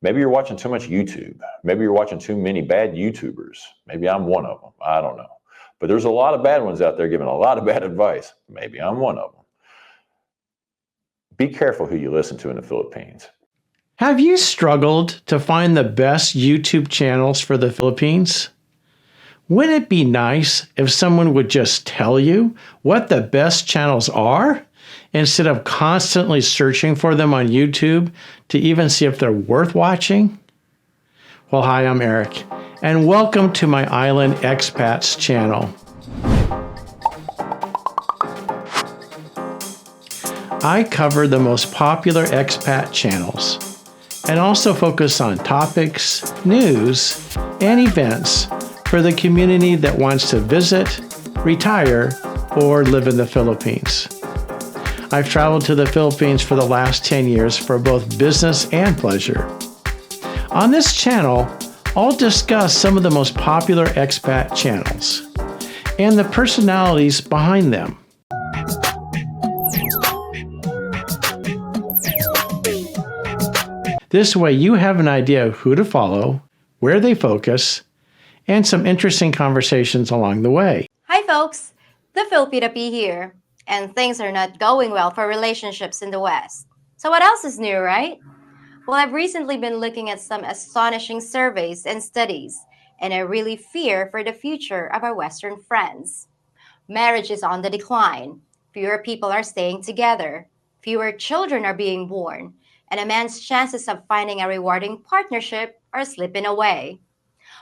Maybe you're watching too much YouTube. Maybe you're watching too many bad YouTubers. Maybe I'm one of them. I don't know. But there's a lot of bad ones out there giving a lot of bad advice. Maybe I'm one of them. Be careful who you listen to in the Philippines. Have you struggled to find the best YouTube channels for the Philippines? Wouldn't it be nice if someone would just tell you what the best channels are instead of constantly searching for them on YouTube to even see if they're worth watching? Well, hi, I'm Eric, and welcome to my Island Expats channel. I cover the most popular expat channels and also focus on topics, news, and events for the community that wants to visit, retire, or live in the Philippines. I've traveled to the Philippines for the last 10 years for both business and pleasure. On this channel, I'll discuss some of the most popular expat channels and the personalities behind them. This way you have an idea of who to follow, where they focus, and some interesting conversations along the way. Hi folks, the Filipina Pea here, and things are not going well for relationships in the West. So what else is new, right? Well, I've recently been looking at some astonishing surveys and studies, and I really fear for the future of our Western friends. Marriage is on the decline, fewer people are staying together, fewer children are being born, and a man's chances of finding a rewarding partnership are slipping away.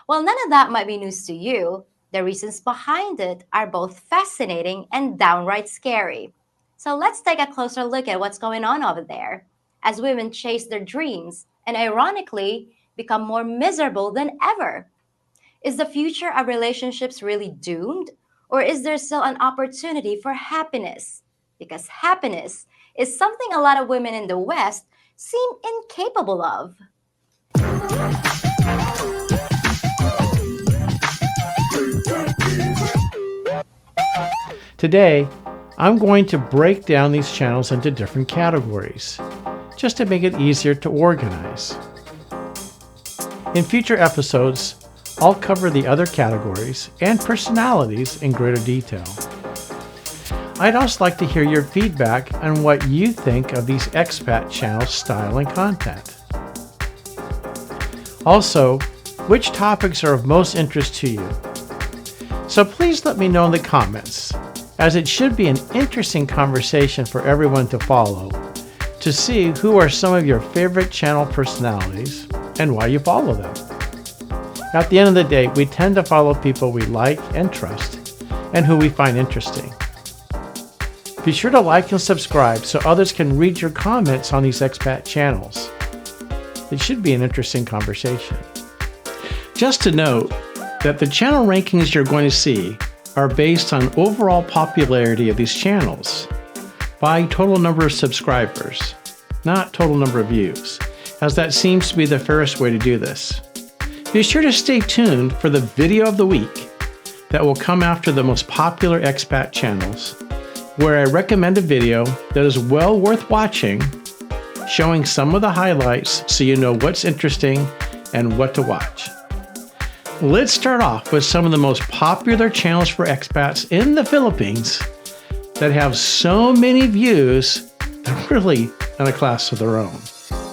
While none of that might be news to you, the reasons behind it are both fascinating and downright scary. So let's take a closer look at what's going on over there as women chase their dreams and ironically become more miserable than ever. Is the future of relationships really doomed, or is there still an opportunity for happiness? Because happiness is something a lot of women in the West seem incapable of. Today, I'm going to break down these channels into different categories, just to make it easier to organize. In future episodes, I'll cover the other categories and personalities in greater detail. I'd also like to hear your feedback on what you think of these expat channels' style and content. Also, which topics are of most interest to you? So please let me know in the comments, as it should be an interesting conversation for everyone to follow, to see who are some of your favorite channel personalities and why you follow them. At the end of the day, we tend to follow people we like and trust, and who we find interesting. Be sure to like and subscribe so others can read your comments on these expat channels. It should be an interesting conversation. Just to note that the channel rankings you're going to see are based on overall popularity of these channels by total number of subscribers, not total number of views, as that seems to be the fairest way to do this. Be sure to stay tuned for the video of the week that will come after the most popular expat channels, where I recommend a video that is well worth watching, showing some of the highlights so you know what's interesting and what to watch. Let's start off with some of the most popular channels for expats in the Philippines that have so many views, they're really in a class of their own.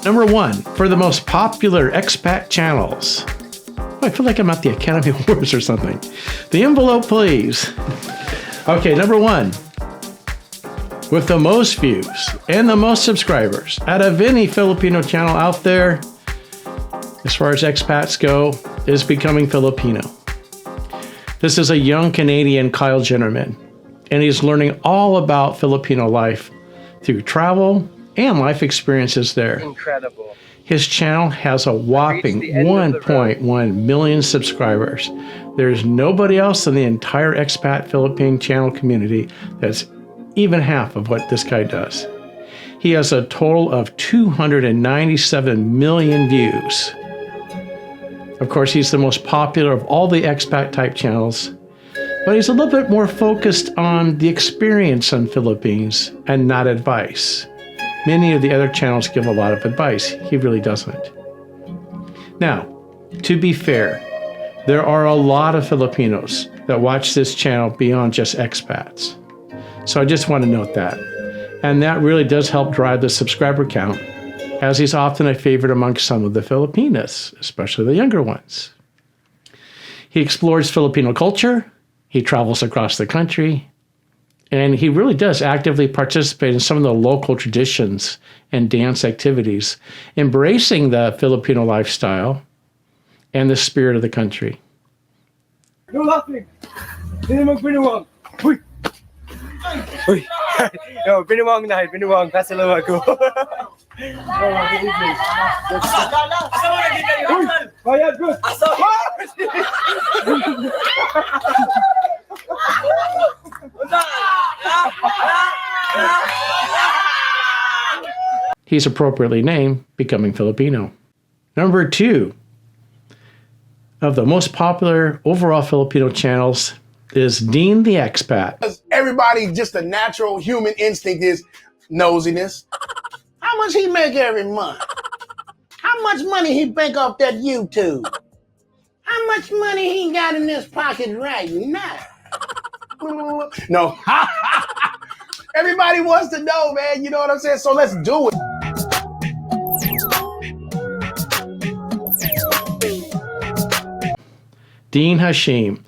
Number 1, for the most popular expat channels. I feel like I'm at the Academy Awards or something. The envelope, please. Okay, number 1. With the most views and the most subscribers out of any Filipino channel out there, as far as expats go, is Becoming Filipino. This is a young Canadian Kyle Jennerman, and he's learning all about Filipino life through travel and life experiences there. Incredible. His channel has a whopping 1.1 million subscribers. There's nobody else in the entire expat Philippine channel community that's even half of what this guy does. He has a total of 297 million views. Of course, he's the most popular of all the expat type channels, but he's a little bit more focused on the experience on Philippines and not advice. Many of the other channels give a lot of advice. He really doesn't. Now, to be fair, there are a lot of Filipinos that watch this channel beyond just expats. So I just want to note that. And that really does help drive the subscriber count, as he's often a favorite amongst some of the Filipinas, especially the younger ones. He explores Filipino culture, he travels across the country, and he really does actively participate in some of the local traditions and dance activities, embracing the Filipino lifestyle and the spirit of the country. No laughing. Hindi magbinuwang. Uy! Uy! Yo, binuwang na, binuwang. Kasalawa ko. Uy! Bayad ko! He's appropriately named Becoming Filipino. Number 2 of the most popular overall Filipino channels is Dean the Expat. Everybody, just a natural human instinct is nosiness. How much he make every month? How much money he bank off that YouTube? How much money he got in his pocket right now? No. Everybody wants to know, man. You know what I'm saying? So let's do it. Dean Hashim,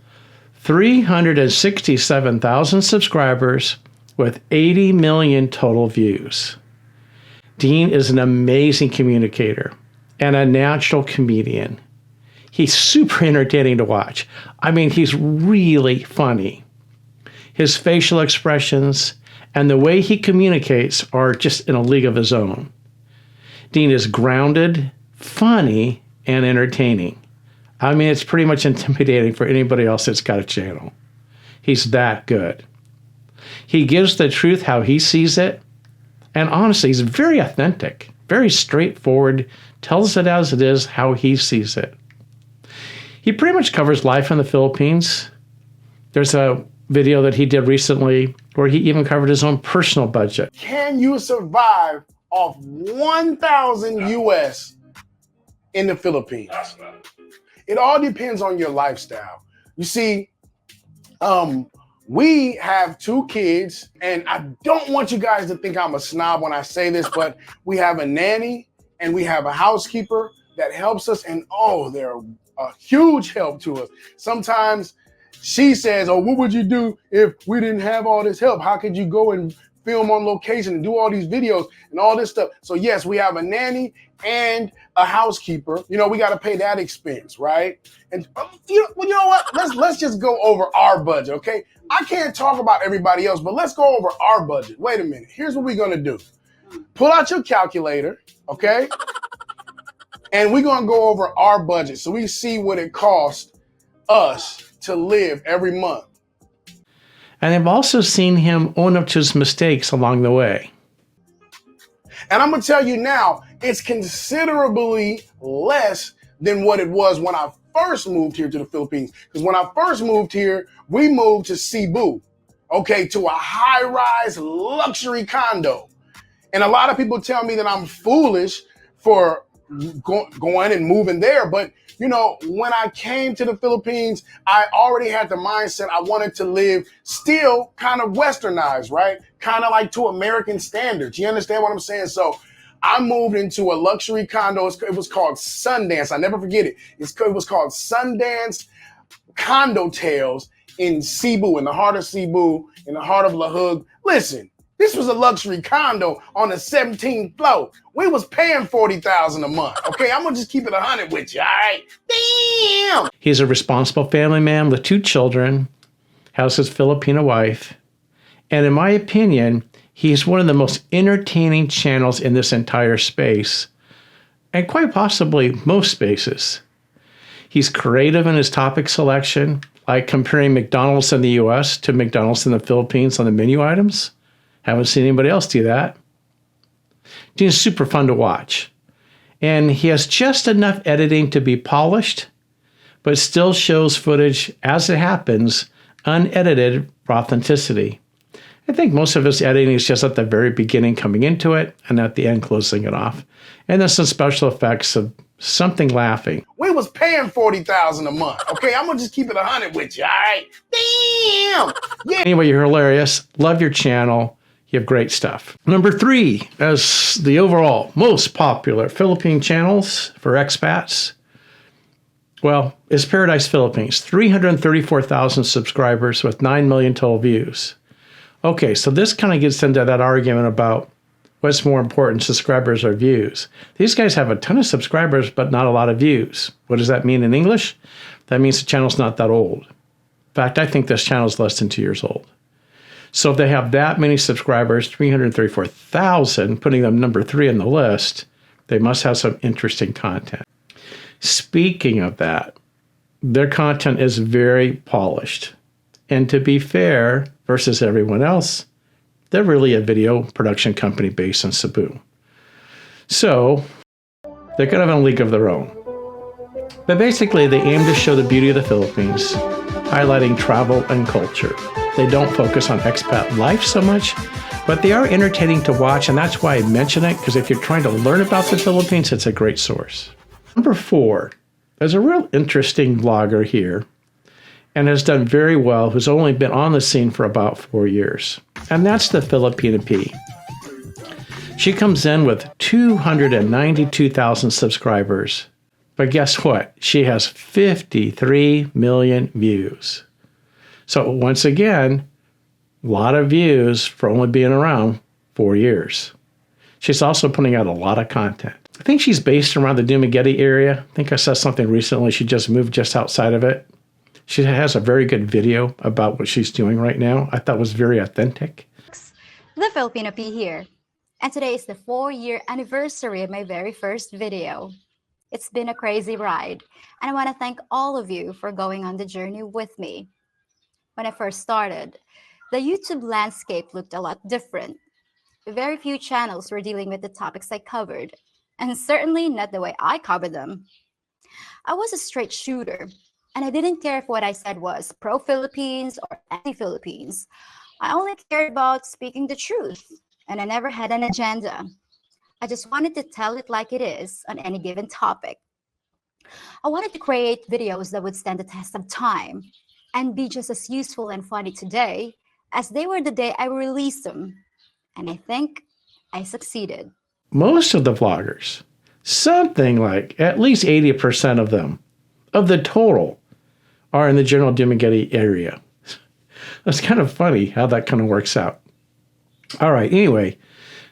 367,000 subscribers with 80 million total views. Dean is an amazing communicator and a natural comedian. He's super entertaining to watch. I mean, he's really funny. His facial expressions and the way he communicates are just in a league of his own. Dean is grounded, funny, and entertaining. I mean, it's pretty much intimidating for anybody else that's got a channel. He's that good. He gives the truth how he sees it. And honestly, he's very authentic, very straightforward, tells it as it is, how he sees it. He pretty much covers life in the Philippines. There's a video that he did recently where he even covered his own personal budget. Can you survive off 1,000 US in the Philippines? It all depends on your lifestyle. You see, we have 2 kids, and I don't want you guys to think I'm a snob when I say this, but we have a nanny and we have a housekeeper that helps us, and oh, they're a huge help to us. Sometimes she says, oh, what would you do if we didn't have all this help? How could you go and film on location and do all these videos and all this stuff? So yes, we have a nanny and a housekeeper. You know, we got to pay that expense, right? And you know what? Let's just go over our budget, okay? I can't talk about everybody else, but let's go over our budget. Wait a minute. Here's what we're gonna do. Pull out your calculator, okay? And we're gonna go over our budget so we see what it costs us to live every month. And I've also seen him own up to his mistakes along the way. And I'm gonna tell you now, it's considerably less than what it was when I first moved here to the Philippines. Because when I first moved here, we moved to Cebu, okay, to a high-rise luxury condo. And a lot of people tell me that I'm foolish for going and moving there. But, you know, when I came to the Philippines, I already had the mindset I wanted to live still kind of westernized, right? Kind of like to American standards. You understand what I'm saying? So I moved into a luxury condo. It was called Sundance. I never forget it. It was called Sundance Condo Tales in Cebu, in the heart of Cebu, in the heart of La Hogue. Listen, this was a luxury condo on the 17th floor. We was paying $40,000 a month. Okay, I'm gonna just keep it 100 with you. All right, damn. He's a responsible family man with 2 children, has his Filipino wife, and in my opinion, he's one of the most entertaining channels in this entire space, and quite possibly most spaces. He's creative in his topic selection, like comparing McDonald's in the US to McDonald's in the Philippines on the menu items. Haven't seen anybody else do that. He's super fun to watch. And he has just enough editing to be polished, but still shows footage as it happens, unedited for authenticity. I think most of his editing is just at the very beginning coming into it and at the end closing it off. And there's some special effects of something laughing. We was paying $40,000 a month. Okay, I'm gonna just keep it 100 with you. All right. Damn. Yeah. Anyway, you're hilarious. Love your channel. You have great stuff. Number 3, as the overall most popular Philippine channels for expats, well, is Paradise Philippines. 334,000 subscribers with 9 million total views. Okay, so this kind of gets into that argument about what's more important, subscribers or views. These guys have a ton of subscribers, but not a lot of views. What does that mean in English? That means the channel's not that old. In fact, I think this channel is less than 2 years old. So if they have that many subscribers, 334,000, putting them number 3 on the list, they must have some interesting content. Speaking of that, their content is very polished. And to be fair, versus everyone else, they're really a video production company based in Cebu. So they're kind of in a league of their own. But basically, they aim to show the beauty of the Philippines, highlighting travel and culture. They don't focus on expat life so much, but they are entertaining to watch, and that's why I mention it, because if you're trying to learn about the Philippines, it's a great source. Number 4, there's a real interesting vlogger here, and has done very well, who's only been on the scene for about 4 years. And that's the Filipina Pea. She comes in with 292,000 subscribers. But guess what? She has 53 million views. So once again, a lot of views for only being around 4 years. She's also putting out a lot of content. I think she's based around the Dumaguete area. I think I saw something recently. She just moved just outside of it. She has a very good video about what she's doing right now. I thought was very authentic. The Filipina Pea here. And today is the 4-year anniversary of my very first video. It's been a crazy ride, and I want to thank all of you for going on the journey with me. When I first started, the YouTube landscape looked a lot different. Very few channels were dealing with the topics I covered, and certainly not the way I covered them. I was a straight shooter, and I didn't care if what I said was pro-Philippines or anti-Philippines. I only cared about speaking the truth, and I never had an agenda. I just wanted to tell it like it is on any given topic. I wanted to create videos that would stand the test of time and be just as useful and funny today as they were the day I released them. And I think I succeeded. Most of the vloggers, something like at least 80% of them, of the total, are in the general Dumaguete area. That's kind of funny how that kind of works out. All right, anyway,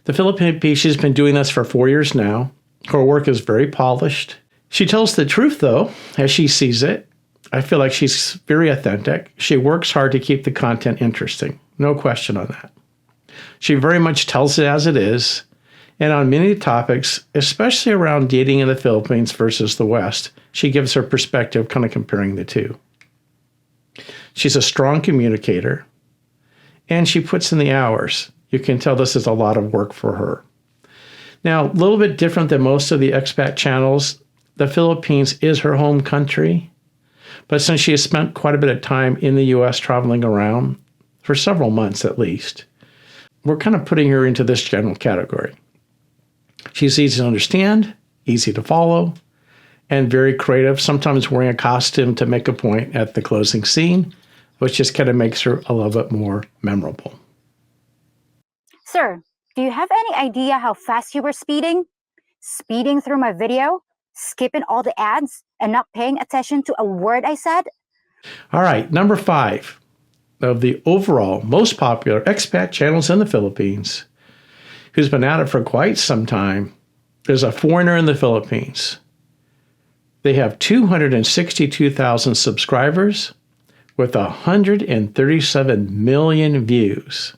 the Filipina Pea, she's been doing this for 4 years now. Her work is very polished. She tells the truth, though, as she sees it. I feel like she's very authentic. She works hard to keep the content interesting. No question on that. She very much tells it as it is. And on many topics, especially around dating in the Philippines versus the West, she gives her perspective, kind of comparing the two. She's a strong communicator, and she puts in the hours. You can tell this is a lot of work for her. Now, a little bit different than most of the expat channels, the Philippines is her home country. But since she has spent quite a bit of time in the U.S. traveling around, for several months at least, we're kind of putting her into this general category. She's easy to understand, easy to follow, and very creative, sometimes wearing a costume to make a point at the closing scene, which just kind of makes her a little bit more memorable. Sir, do you have any idea how fast you were speeding? Speeding through my video? Skipping all the ads and not paying attention to a word I said? All right, number 5 of the overall most popular expat channels in the Philippines, who's been at it for quite some time, is a foreigner in the Philippines. They have 262,000 subscribers with 137 million views.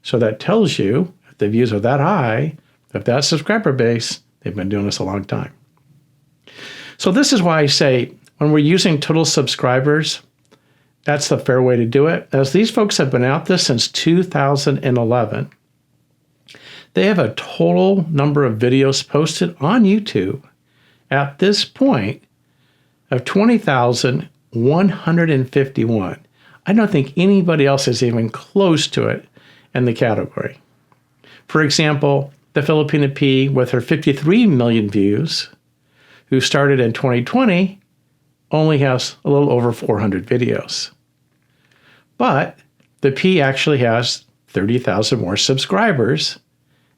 So that tells you, if the views are that high, if that subscriber base, they've been doing this a long time. So this is why I say, when we're using total subscribers, that's the fair way to do it. As these folks have been out this since 2011, they have a total number of videos posted on YouTube at this point of 20,151. I don't think anybody else is even close to it in the category. For example, the Filipina Pea with her 53 million views, who started in 2020, only has a little over 400 videos. But the P actually has 30,000 more subscribers,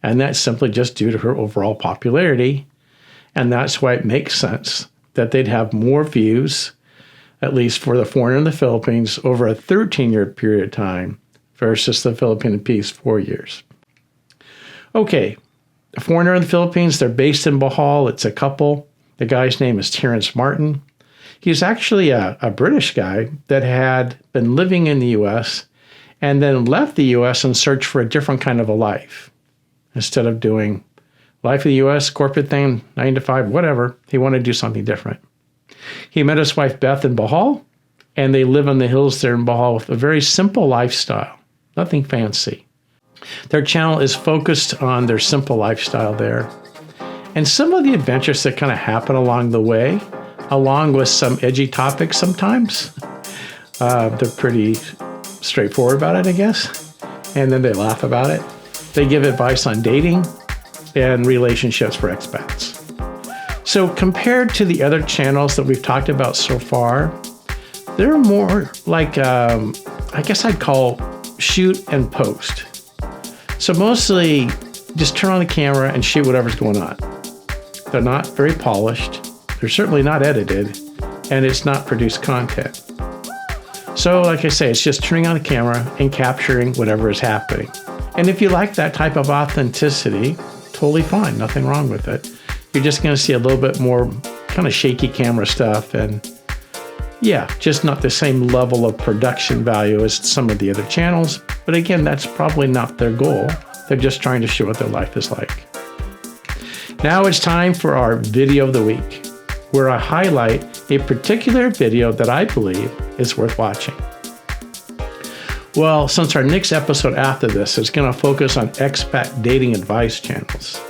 and that's simply just due to her overall popularity. And that's why it makes sense that they'd have more views, at least for the foreigner in the Philippines, over a 13-year period of time versus the Filipina Pea's 4 years. Okay, the foreigner in the Philippines, they're based in Bohol. It's a couple. The guy's name is Terrence Martin. He's actually a British guy that had been living in the U.S. and then left the U.S. and searched for a different kind of a life. Instead of doing life in the U.S., corporate thing, 9 to 5, whatever, he wanted to do something different. He met his wife Beth in Bohol, and they live in the hills there in Bohol with a very simple lifestyle, nothing fancy. Their channel is focused on their simple lifestyle there. And some of the adventures that kind of happen along the way, along with some edgy topics sometimes, they're pretty straightforward about it, I guess. And then they laugh about it. They give advice on dating and relationships for expats. So compared to the other channels that we've talked about so far, they're more like, I guess I'd call shoot and post. So mostly just turn on the camera and shoot whatever's going on. They're not very polished. They're certainly not edited, and it's not produced content. So like I say, it's just turning on the camera and capturing whatever is happening. And if you like that type of authenticity, totally fine, nothing wrong with it. You're just going to see a little bit more kind of shaky camera stuff, and yeah, just not the same level of production value as some of the other channels. But again, that's probably not their goal. They're just trying to show what their life is like. Now it's time for our video of the week, where I highlight a particular video that I believe is worth watching. Well, since our next episode after this is going to focus on expat dating advice channels,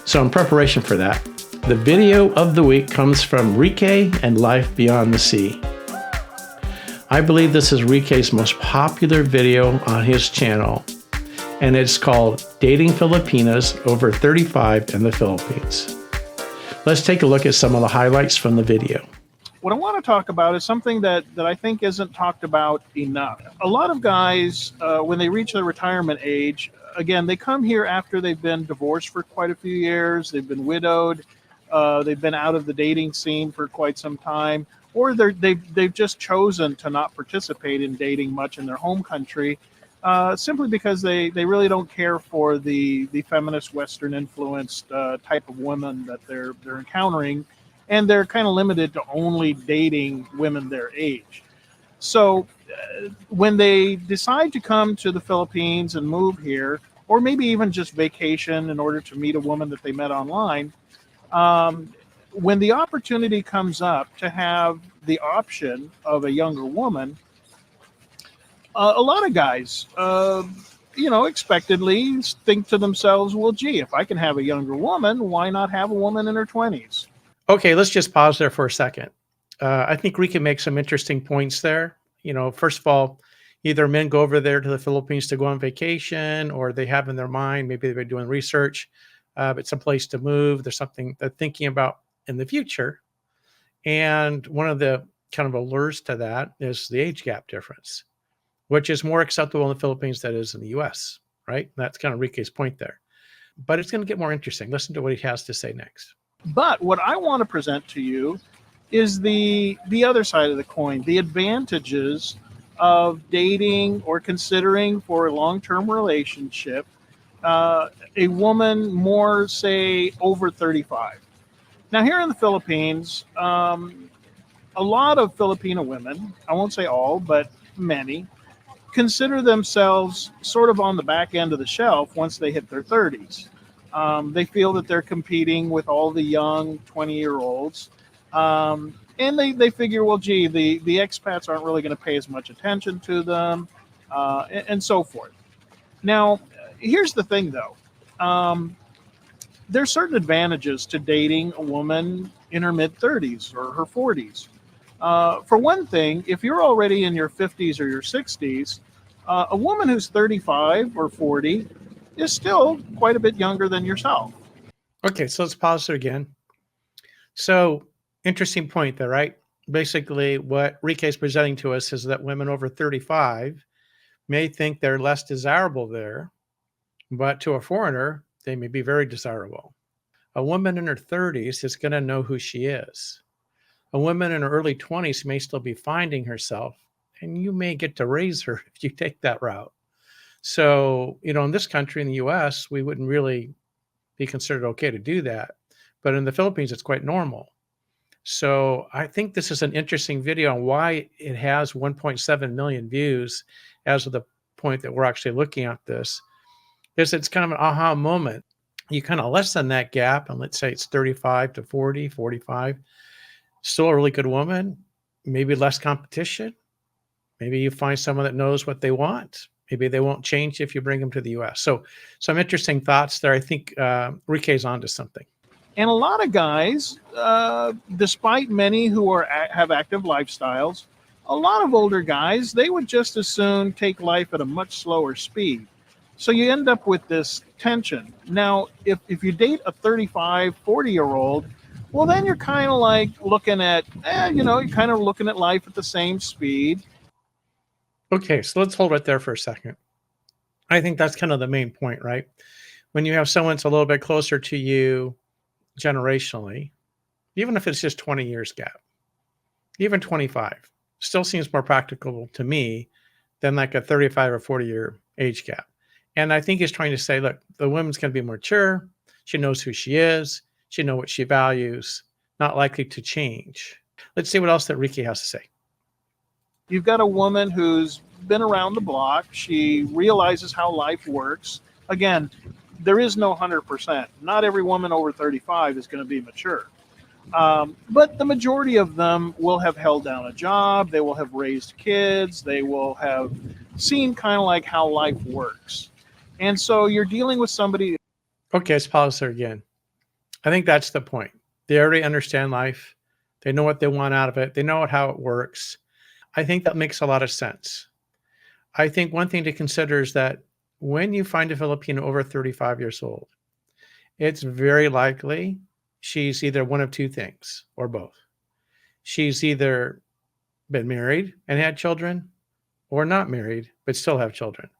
so in preparation for that, the video of the week comes from Rike and Life Beyond the Sea. I believe this is Rike's most popular video on his channel, and it's called Dating Filipinas Over 35 in the Philippines. Let's take a look at some of the highlights from the video. What I want to talk about is something that I think isn't talked about enough. A lot of guys, when they reach their retirement age, again, they come here after they've been divorced for quite a few years, they've been widowed, they've been out of the dating scene for quite some time, or they've just chosen to not participate in dating much in their home country, simply because they really don't care for the feminist Western influenced type of women that they're encountering, and they're kind of limited to only dating women their age. So when they decide to come to the Philippines and move here, or maybe even just vacation in order to meet a woman that they met online, when the opportunity comes up to have the option of a younger woman, a lot of guys, expectedly think to themselves, well, gee, if I can have a younger woman, why not have a woman in her 20s? Okay, let's just pause there for a second. I think Rike makes some interesting points there. First of all, either men go over there to the Philippines to go on vacation, or they have in their mind, maybe they've been doing research, it's a place to move. There's something they're thinking about in the future. And one of the kind of allures to that is the age gap difference, which is more acceptable in the Philippines than it is in the US, right? That's kind of Rike's point there. But it's going to get more interesting. Listen to what he has to say next. But what I want to present to you is the other side of the coin, the advantages of dating or considering for a long-term relationship a woman more, say, over 35. Now, here in the Philippines, a lot of Filipino women, I won't say all, but many, consider themselves sort of on the back end of the shelf once they hit their 30s. They feel that they're competing with all the young 20-year-olds. And they figure, well, gee, the expats aren't really going to pay as much attention to them, and so forth. Now, here's the thing, though. There's certain advantages to dating a woman in her mid-30s or her 40s. For one thing, if you're already in your 50s or your 60s, a woman who's 35 or 40 is still quite a bit younger than yourself. Okay, so let's pause there again. So Interesting point there, right? Basically, what Rike is presenting to us is that women over 35 may think they're less desirable there, but to a foreigner, they may be very desirable. A woman in her 30s is going to know who she is. A woman in her early 20s may still be finding herself, and you may get to raise her if you take that route. So, in this country, in the US, we wouldn't really be considered okay to do that. But in the Philippines, it's quite normal. So I think this is an interesting video on why it has 1.7 million views as of the point that we're actually looking at this, because it's kind of an aha moment. You kind of lessen that gap, and let's say it's 35 to 40, 45, still a really good woman, maybe less competition. Maybe you find someone that knows what they want. Maybe they won't change if you bring them to the US. So some interesting thoughts there. I think Rike's onto something. And a lot of guys, despite many who have active lifestyles, a lot of older guys, they would just as soon take life at a much slower speed. So you end up with this tension. Now, if you date a 35, 40-year-old, well, then you're kind of like looking at, you're kind of looking at life at the same speed. Okay, so let's hold right there for a second. I think that's kind of the main point, right? When you have someone that's a little bit closer to you generationally, even if it's just 20 years gap, even 25, still seems more practical to me than like a 35 or 40-year age gap. And I think he's trying to say, look, the woman's going to be mature. She knows who she is. She knows what she values, not likely to change. Let's see what else that Rike has to say. You've got a woman who's been around the block. She realizes how life works. Again, there is no 100%. Not every woman over 35 is going to be mature. But the majority of them will have held down a job. They will have raised kids. They will have seen kind of like how life works. And so you're dealing with somebody. Okay, let's pause there again. I think that's the point. They already understand life. They know what they want out of it. They know how it works. I think that makes a lot of sense. I think one thing to consider is that when you find a Filipino over 35 years old, it's very likely she's either one of two things or both. She's either been married and had children or not married, but still have children.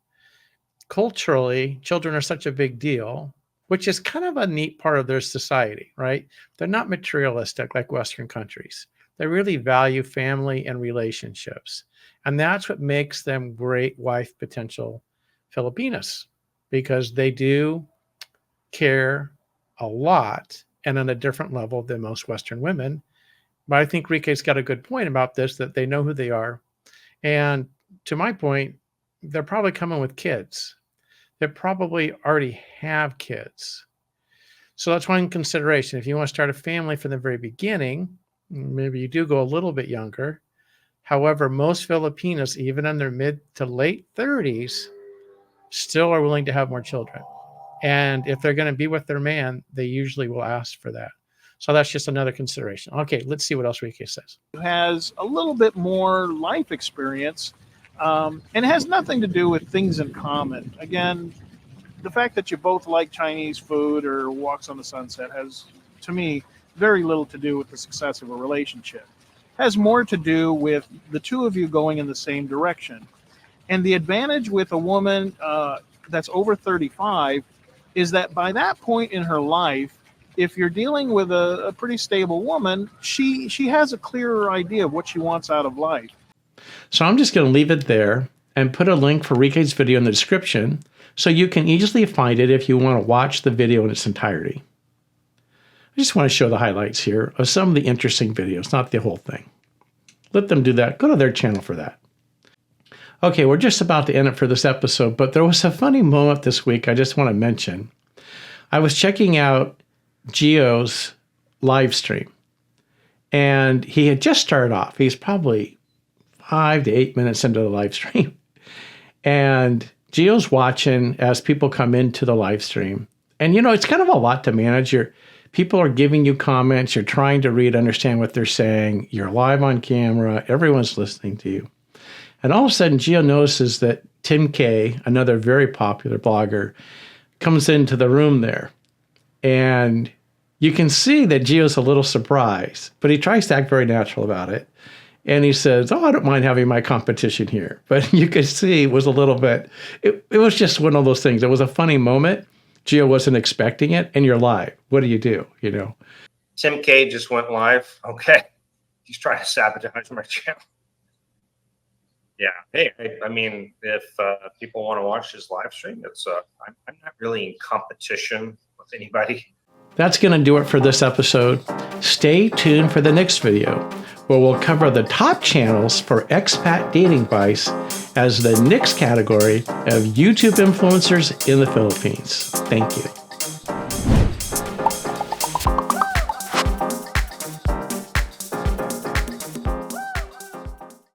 Culturally, children are such a big deal, which is kind of a neat part of their society, right? They're not materialistic like Western countries. They really value family and relationships. And that's what makes them great wife potential Filipinas, because they do care a lot and on a different level than most Western women. But I think Rike's got a good point about this, that they know who they are. And to my point, they're probably coming with kids. They probably already have kids. So that's one consideration. If you want to start a family from the very beginning, maybe you do go a little bit younger. However, most Filipinos, even in their mid to late 30s, still are willing to have more children. And if they're going to be with their man, they usually will ask for that. So that's just another consideration. Okay, let's see what else Rike says. Has a little bit more life experience, and it has nothing to do with things in common. Again, the fact that you both like Chinese food or walks on the sunset has, to me, very little to do with the success of a relationship. It has more to do with the two of you going in the same direction. And the advantage with a woman that's over 35 is that by that point in her life, if you're dealing with a pretty stable woman, she has a clearer idea of what she wants out of life. So I'm just going to leave it there and put a link for Rike's video in the description so you can easily find it if you want to watch the video in its entirety. I just want to show the highlights here of some of the interesting videos, not the whole thing. Let them do that. Go to their channel for that. Okay, we're just about to end it for this episode, but there was a funny moment this week I just want to mention. I was checking out Gio's live stream, and he had just started off. He's probably 5 to 8 minutes into the live stream. And Gio's watching as people come into the live stream. And, it's kind of a lot to manage. People are giving you comments. You're trying to read, understand what they're saying. You're live on camera. Everyone's listening to you. And all of a sudden, Gio notices that Tim K, another very popular blogger, comes into the room there. And You can see that Gio's a little surprised, but he tries to act very natural about it. And he says, oh, I don't mind having my competition here. But you could see it was a little bit, it was just one of those things. It was a funny moment. Gio wasn't expecting it, and you're live. What do? You know? Tim K just went live. Okay. He's trying to sabotage my channel. Yeah. Hey, I mean, if people want to watch his live stream, it's I'm not really in competition with anybody. That's going to do it for this episode. Stay tuned for the next video, where we'll cover the top channels for expat dating advice as the next category of YouTube influencers in the Philippines. Thank you.